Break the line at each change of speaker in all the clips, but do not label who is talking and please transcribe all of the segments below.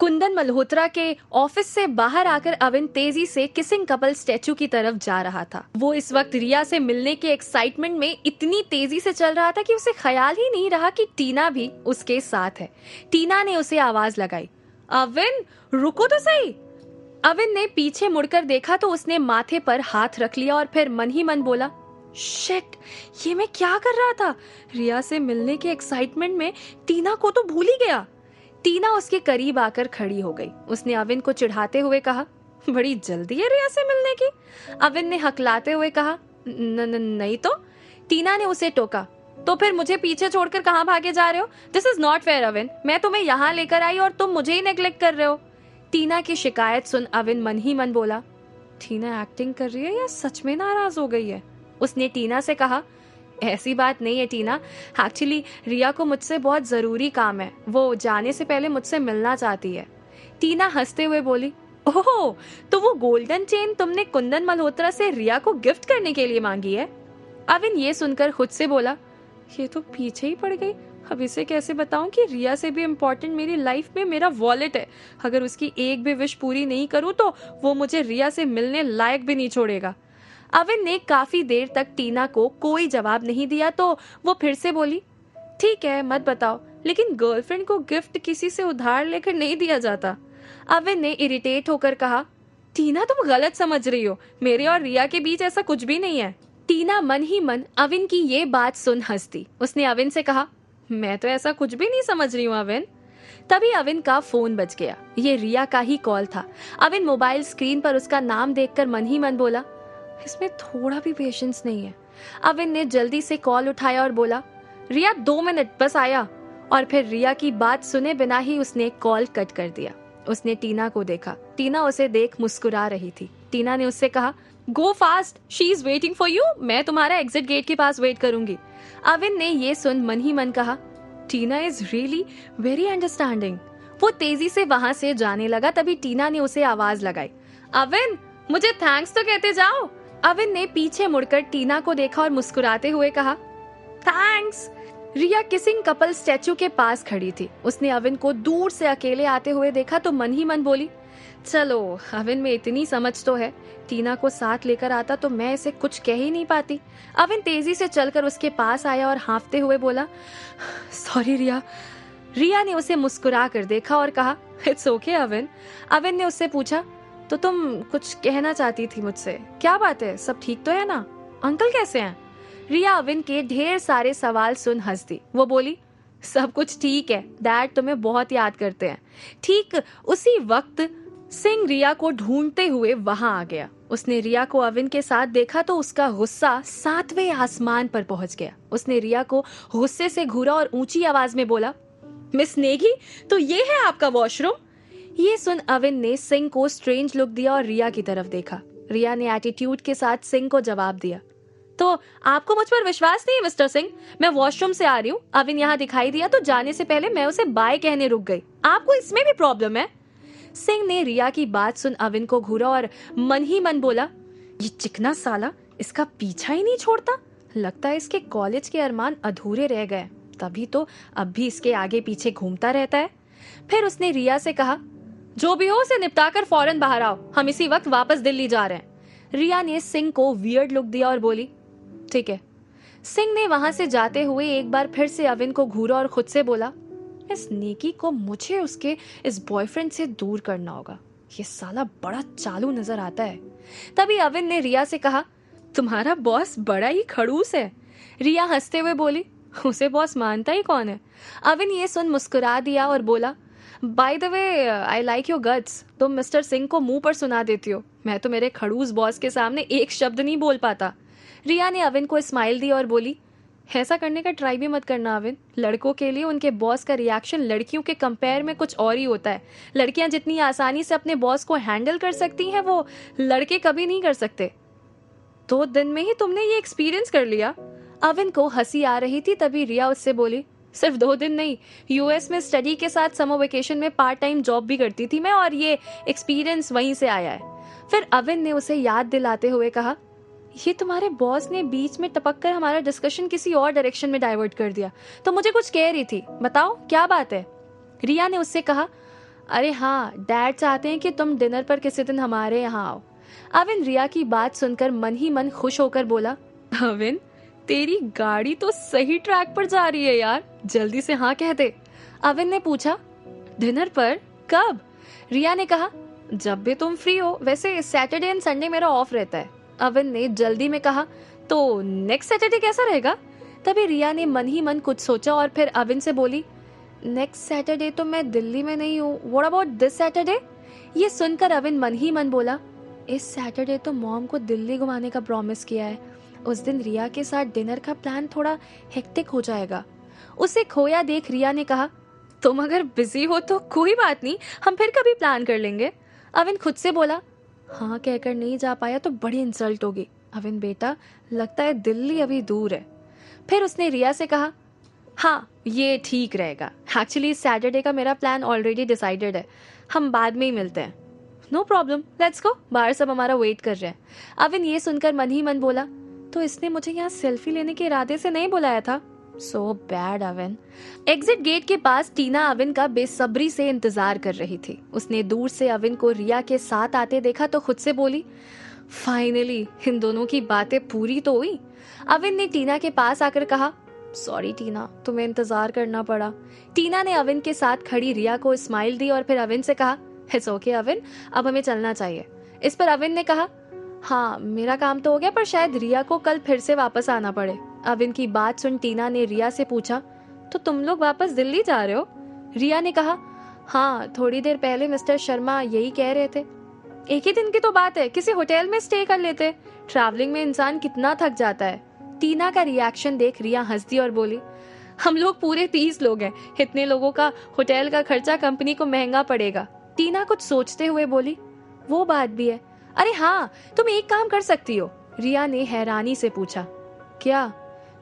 कुंदन मल्होत्रा के ऑफिस से बाहर आकर अविन तेजी से किसिंग कपल स्टैचू की तरफ जा रहा था। वो इस वक्त रिया से मिलने के एक्साइटमेंट में इतनी तेजी से चल रहा था कि उसे ख्याल ही नहीं रहा कि टीना भी उसके साथ है। टीना ने उसे आवाज लगाई, अविन रुको तो सही। अविन ने पीछे मुड़कर देखा तो उसने माथे पर हाथ रख लिया और फिर मन ही मन बोला, शिट, ये मैं क्या कर रहा था? रिया से मिलने के एक्साइटमेंट में टीना को तो भूल ही गया। टीना उसके करीब आकर खड़ी हो गई। उसने अविन को चिढ़ाते हुए कहा, बड़ी जल्दी है रिया से मिलने की। अविन ने हकलाते हुए कहा, नहीं तो। टीना ने उसे टोका, तो फिर मुझे पीछे छोड़कर कहाँ भागे जा रहे हो? This is not fair Avin, मैं तुम्हें यहाँ लेकर आई और तुम मुझे ही नेग्लेक्ट कर रहे हो। टीना की शिकायत सुन अविन मन ही मन बोला, टीना एक्टिंग कर रही है या सच में नाराज हो गई है? उसने टीना से कहा, ऐसी बात नहीं है टीना, एक्चुअली रिया को मुझसे बहुत जरूरी काम है, वो जाने से पहले मुझसे मिलना चाहती है। टीना हंसते हुए बोली, ओह, तो वो गोल्डन चेन तुमने कुंदन मल्होत्रा से रिया को गिफ्ट करने के लिए मांगी है? अविन ये सुनकर खुद से बोला, ये तो पीछे ही पड़ गई। अब इसे कैसे बताऊं कि रिया से भी इम्पोर्टेंट मेरी लाइफ में मेरा वॉलेट है। अगर उसकी एक भी विश पूरी नहीं करूं तो वो मुझे रिया से मिलने लायक भी नहीं छोड़ेगा। अविन ने काफी देर तक टीना को कोई जवाब नहीं दिया तो वो फिर से बोली, ठीक है मत बताओ, लेकिन गर्लफ्रेंड को गिफ्ट किसी से उधार लेकर नहीं दिया जाता। अविन ने इरिटेट होकर कहा, टीना तुम गलत समझ रही हो, मेरे और रिया के बीच ऐसा कुछ भी नहीं है। टीना मन ही मन अविन की ये बात सुन हंसती। उसने अविन से कहा, मैं तो ऐसा कुछ भी नहीं समझ रही हूँ अविन। तभी अविन का फोन बज गया। ये रिया का ही कॉल था। अविन मोबाइल स्क्रीन पर उसका नाम देखकर मन ही मन बोला, इसमें थोड़ा भी पेशेंस नहीं है। अविन ने जल्दी से कॉल उठाया और बोला, रिया 2 मिनट बस आया। और फिर रिया की बात सुने बिना ही उसने कॉल कट कर दिया। उसने टीना को देखा। टीना उसे देख मुस्कुरा रही थी। टीना ने उससे कहा, गो fast, she is waiting for you, मैं तुम्हारा एग्जिट गेट के पास वेट करूंगी। अविन ने ये सुन मन ही मन कहा, टीना इज रियली वेरी अंडरस्टैंडिंग। वो तेजी से वहां से जाने लगा। तभी टीना ने उसे आवाज लगाई, अविन मुझे थैंक्स तो कहते जाओ। अविन ने पीछे मुड़कर टीना को देखा और मुस्कुराते हुए कहा, थैंक्स। रिया किसिंग कपल स्टैचू के पास खड़ी थी। उसने अविन को दूर से अकेले आते हुए देखा तो मन ही मन बोली, चलो अविन में इतनी समझ तो है, टीना को साथ लेकर आता तो मैं इसे कुछ कह ही नहीं पाती। अविन तेजी से चलकर उसके पास आया और हाँफते हुए बोला, सॉरी रिया। रिया ने उसे मुस्कुरा कर देखा और कहा, इट्स ओके अविन। अविन ने उससे पूछा, तो तुम कुछ कहना चाहती थी मुझसे, क्या बात है, सब ठीक तो है ना? अंकल कैसे हैं? रिया अविन के ढेर सारे सवाल सुन हंस दी। वो बोली, सब कुछ ठीक है, डैड तुम्हें बहुत याद करते हैं। ठीक उसी वक्त सिंह रिया को ढूंढते हुए वहां आ गया। उसने रिया को अविन के साथ देखा तो उसका गुस्सा 7वें आसमान पर पहुंच गया। उसने रिया को गुस्से से घूरा और ऊंची आवाज में बोला, मिस नेगी, तो ये है आपका वॉशरूम? ये सुन अविन ने सिंह को स्ट्रेंज लुक दिया और रिया की तरफ देखा। रिया ने एटीट्यूड के साथ सिंह को जवाब दिया, तो आपको मुझ पर विश्वास नहीं है मिस्टर सिंह? मैं वॉशरूम से आ रही हूँ। अविन यहाँ दिखाई दिया तो जाने से पहले मैं उसे बाय कहने रुक गई। आपको इसमें भी प्रॉब्लम है? सिंह ने रिया की बात सुन अविन को घूरा और मन ही मन बोला, ये चिकना साला इसका पीछा ही नहीं छोड़ता। लगता है इसके कॉलेज के अरमान अधूरे रह गए, तभी तो अब भी इसके आगे पीछे घूमता रहता है। फिर उसने रिया से कहा, जो भी हो उसे निपटाकर फौरन बाहर आओ, हम इसी वक्त वापस दिल्ली जा रहे हैं। रिया ने सिंह को वियर्ड लुक दिया और बोली, ठीक है। सिंह ने वहां से जाते हुए एक बार फिर से अविन को घूरा और खुद से बोला, इस नेकी को मुझे उसके इस बॉयफ्रेंड से दूर करना होगा, ये साला बड़ा चालू नजर आता है। तभी अविन ने रिया से कहा, तुम्हारा बॉस बड़ा ही खड़ूस है। रिया हंसते हुए बोली, उसे बॉस मानता ही कौन है? अविन ये सुन मुस्कुरा दिया और बोला, by the way I like your guts, तुम मिस्टर सिंह को मुंह पर सुना देती हो, मैं तो मेरे खड़ूस बॉस के सामने एक शब्द नहीं बोल पाता। रिया ने अविन को स्माइल दी और बोली, ऐसा करने का ट्राई भी मत करना अविन, लड़कों के लिए उनके बॉस का रिएक्शन लड़कियों के कंपेयर में कुछ और ही होता है। लड़कियां जितनी आसानी से अपने बॉस को हैंडल कर सकती हैं वो लड़के कभी नहीं कर सकते। 2 दिन में ही तुमने ये एक्सपीरियंस कर लिया? अविन को हंसी आ रही थी। तभी रिया उससे बोली, सिर्फ 2 दिन नहीं, यूएस में स्टडी के साथ समर वेकेशन में पार्ट टाइम जॉब भी करती थी मैं, और ये एक्सपीरियंस वहीं से आया है। फिर अविन ने उसे याद दिलाते हुए कहा, ये तुम्हारे बॉस ने बीच में टपक कर हमारा डिस्कशन किसी और डायरेक्शन में डाइवर्ट कर दिया, तो मुझे कुछ कह रही थी, बताओ क्या बात है? रिया ने उससे कहा, अरे हाँ, डैड चाहते हैं कि तुम डिनर पर किसी दिन हमारे यहाँ आओ। अविन रिया की बात सुनकर मन ही मन खुश होकर बोला, अविन तेरी गाड़ी तो सही ट्रैक पर जा रही है यार, जल्दी से हाँ कह दे। अविन ने पूछा, डिनर पर कब? रिया ने कहा, जब भी तुम फ्री हो, वैसे सैटरडे एंड संडे मेरा ऑफ रहता है। अविन ने जल्दी में कहा, तो नेक्स्ट सैटरडे कैसा रहेगा? तभी रिया ने मन ही मन कुछ सोचा और फिर अविन से बोली, नेक्स्ट सैटरडे तो मैं दिल्ली में नहीं हूँ, व्हाट अबाउट दिस सैटरडे? ये सुनकर अविन मन ही मन बोला, इस सैटरडे तो मॉम को दिल्ली घुमाने का प्रॉमिस किया है, उस दिन रिया के साथ डिनर का प्लान थोड़ा हेक्टिक हो जाएगा। उसे खोया देख रिया ने कहा, तुम अगर बिजी हो तो कोई बात नहीं, हम फिर कभी प्लान कर लेंगे। अविन खुद से बोला, हाँ कहकर नहीं जा पाया तो बड़ी इंसल्ट होगी। अविन बेटा, लगता है दिल्ली अभी दूर है। फिर उसने रिया से कहा, हाँ ये ठीक रहेगा, एक्चुअली सैटरडे का मेरा प्लान ऑलरेडी डिसाइडेड है, हम बाद में ही मिलते हैं। नो प्रॉब्लम, लेट्स गो, बाहर सब हमारा वेट कर रहे हैं। अविन ये सुनकर मन ही मन बोला, तो इसने मुझे यहाँ सेल्फी लेने के इरादे से नहीं बुलाया था। सो बैड अविन। एग्जिट गेट के पास टीना अविन का बेसब्री से इंतजार कर रही थी। उसने दूर से अविन को रिया के साथ आते देखा तो खुद से बोली, फाइनली इन दोनों की बातें पूरी तो हुई। अविन ने टीना के पास आकर कहा, सॉरी टीना, तुम्हें इंतजार करना पड़ा। टीना ने अविन के साथ खड़ी रिया को स्माइल दी और फिर अविन से कहा, इट्स ओके अविन, अब हमें चलना चाहिए। इस पर अविन ने कहा, हाँ मेरा काम तो हो गया, पर शायद रिया को कल फिर से वापस आना पड़े। अविन की बात सुन टीना ने रिया से पूछा, तो तुम लोग वापस दिल्ली जा रहे हो? रिया ने कहा, हाँ थोड़ी देर पहले मिस्टर शर्मा यही कह रहे थे। एक ही दिन की तो बात है, किसी होटल में स्टे कर लेते, ट्रैवलिंग में इंसान कितना थक जाता है। टीना का रिएक्शन देख रिया हंस दी और बोली, हम लोग पूरे 30 लोग हैं, इतने लोगों का होटल का खर्चा कंपनी को महंगा पड़ेगा। टीना कुछ सोचते हुए बोली, वो बात भी है। अरे हाँ, तुम एक काम कर सकती हो। रिया ने हैरानी से पूछा, क्या?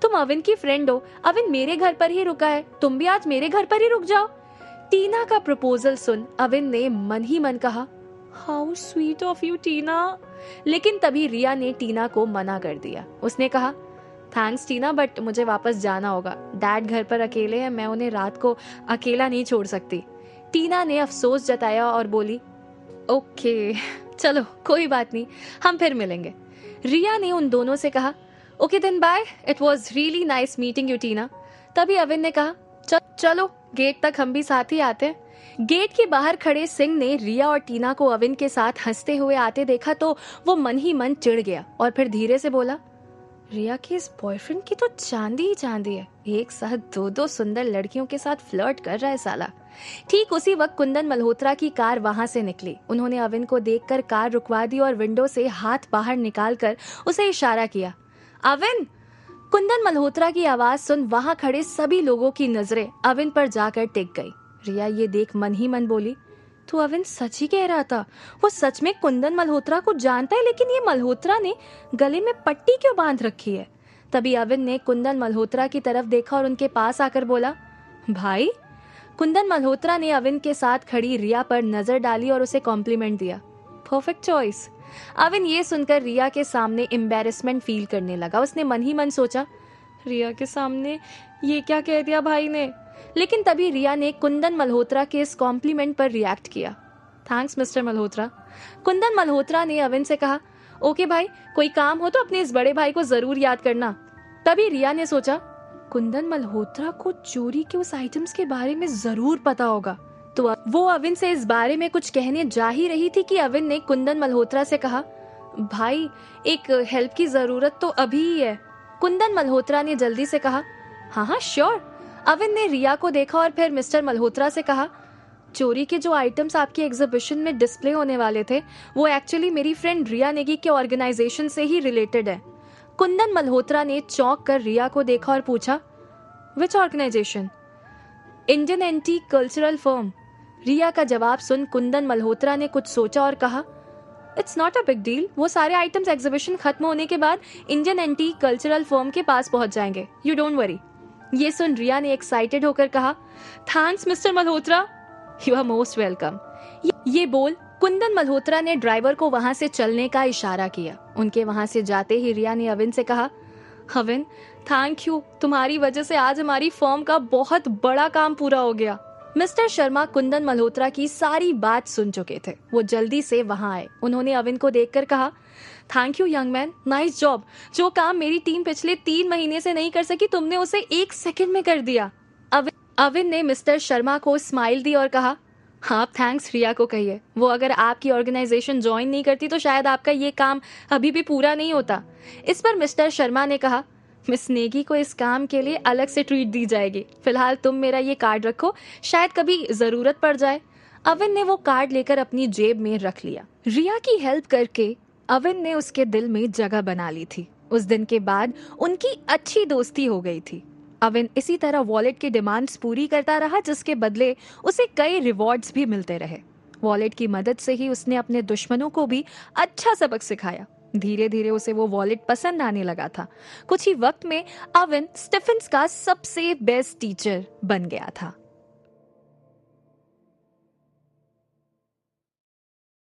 तुम अविन की फ्रेंड हो, अविन मेरे घर पर ही रुका है, तुम भी आज मेरे घर पर ही रुक जाओ। टीना का प्रपोजल सुन अविन ने मन ही मन कहा, हाउ स्वीट ऑफ यू टीना। लेकिन तभी रिया ने टीना को मना कर दिया। उसने कहा, थैंक्स टीना, बट मुझे वापस जाना होगा, डैड घर पर अकेले हैं, मैं उन्हें रात को अकेला नहीं छोड़ सकती। टीना ने अफसोस जताया और बोली, ओके चलो कोई बात नहीं, हम फिर मिलेंगे। रिया ने उन दोनों से कहा, okay then bye, it was really nice meeting you Tina. तभी अविन ने कहा, चलो गेट तक हम भी साथ ही आते हैं। गेट के बाहर खड़े सिंह ने रिया और टीना को अविन के साथ हंसते हुए आते देखा तो वो मन ही मन चिढ़ गया और फिर धीरे से बोला, रिया के इस बॉयफ्रेंड की तो चांदी ही चांदी है, एक साथ दो दो सुंदर लड़कियों के साथ फ्लर्ट कर रहा है साला। ठीक उसी वक्त कुंदन मल्होत्रा की कार वहां से निकली। उन्होंने अविन को देखकर कार रुकवा दी और विंडो से हाथ बाहर निकालकर उसे इशारा किया, अविन। कुंदन मल्होत्रा की आवाज सुन वहां खड़े सभी लोगों की नजरें अविन पर जाकर टिक गई। रिया ये देख मन ही मन बोली, तो अविन सच ही कह रहा था, वो सच में कुंदन मल्होत्रा को जानता है, लेकिन ये मल्होत्रा ने गले में पट्टी क्यों बांध रखी है? तभी अविन ने कुंदन मल्होत्रा की तरफ देखा और उनके पास आकर बोला, भाई। कुंदन मल्होत्रा ने अविन के साथ खड़ी रिया पर नजर डाली और उसे कॉम्प्लीमेंट दिया, परफेक्ट चॉइस। अविन ये सुनकर रिया के सामने एम्बैरेसमेंट फील करने लगा। उसने मन ही मन सोचा, रिया के सामने ये क्या कह दिया भाई ने। लेकिन तभी रिया ने कुंदन मल्होत्रा के इस कॉम्प्लीमेंट पर रिएक्ट किया, थैंक्स मिस्टर मल्होत्रा। कुंदन मल्होत्रा ने अविन से कहा, ओके भाई, कोई काम हो तो अपने इस बड़े भाई को जरूर याद करना। तभी रिया ने सोचा, कुंदन मल्होत्रा को चोरी के उस आइटम्स के बारे में जरूर पता होगा, तो वो अविन से इस बारे में कुछ कहने जा ही रही थी कि अविन ने कुंदन मल्होत्रा से कहा, भाई एक हेल्प की जरूरत तो अभी ही है। कुंदन मल्होत्रा ने जल्दी से कहा, हाँ हाँ श्योर। अविन ने रिया को देखा और फिर मिस्टर मल्होत्रा से कहा, चोरी के जो आइटम्स आपकी एग्जीबिशन में डिस्प्ले होने वाले थे वो एक्चुअली मेरी फ्रेंड रिया नेगी के ऑर्गेनाइजेशन से ही रिलेटेड है। कुंदन मल्होत्रा ने चौंक कर रिया को देखा और पूछा, which organization? Indian antique cultural firm. Riya का जवाब सुन कुंदन मल्होत्रा ने कुछ सोचा और कहा, it's not a big deal, वो सारे आइटम्स एग्जीबिशन खत्म होने के बाद इंडियन एंटीक कल्चरल फर्म के पास पहुंच जाएंगे, यू डोंट वरी। ये सुन रिया ने एक्साइटेड होकर कहा, thanks mister Malhotra, you are most welcome. ये बोल कुंदन मल्होत्रा ने ड्राइवर को वहां से चलने का इशारा किया। उनके वहां से जाते ही रिया ने अविन से कहा, अविन थैंक यू, तुम्हारी वजह से आज हमारी फर्म का बहुत बड़ा काम पूरा हो गया। मिस्टर शर्मा कुंदन मल्होत्रा की सारी बात सुन चुके थे। वो जल्दी से वहां आए। उन्होंने अविन को देखकर कहा, thank you young man, nice job. जो काम मेरी टीम पिछले 3 महीने से नहीं कर सकी, तुमने उसे 1 सेकंड में कर दिया। अविन ने मिस्टर शर्मा को स्माइल दी और कहा, आप थैंक्स रिया को कहिए। वो अगर आपकी ऑर्गेनाइजेशन ज्वाइन नहीं करती तो शायद आपका ये काम अभी भी पूरा नहीं होता। इस पर मिस्टर शर्मा ने कहा, मिस नेगी को इस काम के लिए अलग से ट्रीट दी जाएगी। फिलहाल तुम मेरा ये कार्ड रखो, शायद कभी जरूरत पड़ जाए। अविन ने वो कार्ड लेकर अपनी जेब में रख लिया। रिया की हेल्प करके अविन ने उसके दिल में जगह बना ली थी। उस दिन के बाद उनकी अच्छी दोस्ती हो गई थी। अविन इसी तरह वॉलेट की डिमांड्स पूरी करता रहा, जिसके बदले उसे कई रिवॉर्ड्स भी मिलते रहे। वॉलेट की मदद से ही उसने अपने दुश्मनों को भी अच्छा सबक सिखाया। धीरे धीरे उसे वो वॉलेट पसंद आने लगा था। कुछ ही वक्त में अविन स्टीफेंस का सबसे बेस्ट टीचर बन गया था।